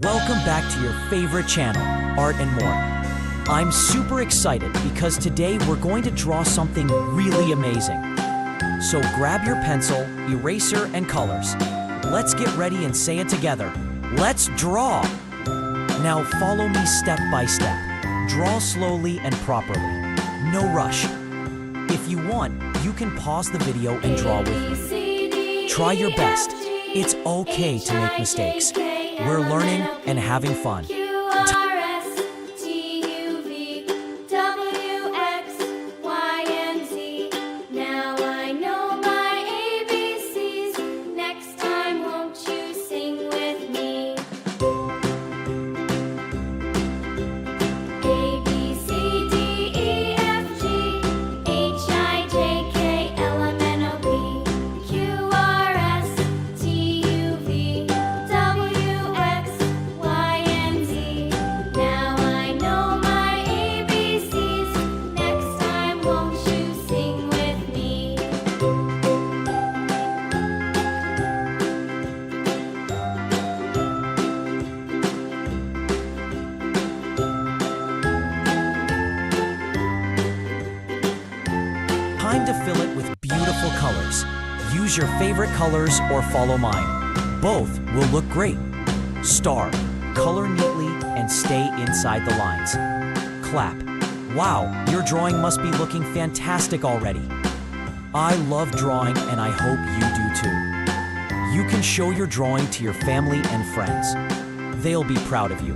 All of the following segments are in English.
Welcome back to your favorite channel, Art and More. I'm super excited because today we're going to draw something really amazing. So grab your pencil, eraser, and colors. Let's get ready and say it together. Let's draw! Now follow me step by step. Draw slowly and properly. No rush. If you want, you can pause the video and draw with me. Try your best. It's okay to make mistakes. We're learning and having fun. Time to fill it with beautiful colors. Use your favorite colors or follow mine. Both will look great. Star, color neatly and stay inside the lines. Clap. Wow, your drawing must be looking fantastic already. I love drawing and I hope you do too. You can show your drawing to your family and friends. They'll be proud of you.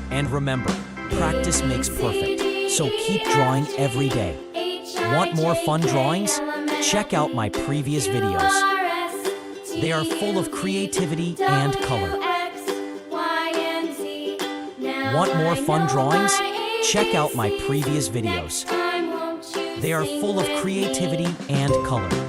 And remember, practice makes perfect, so keep drawing every day. Want more fun drawings? Check out my previous videos. They are full of creativity and color. Want more fun drawings? Check out my previous videos. They are full of creativity and color.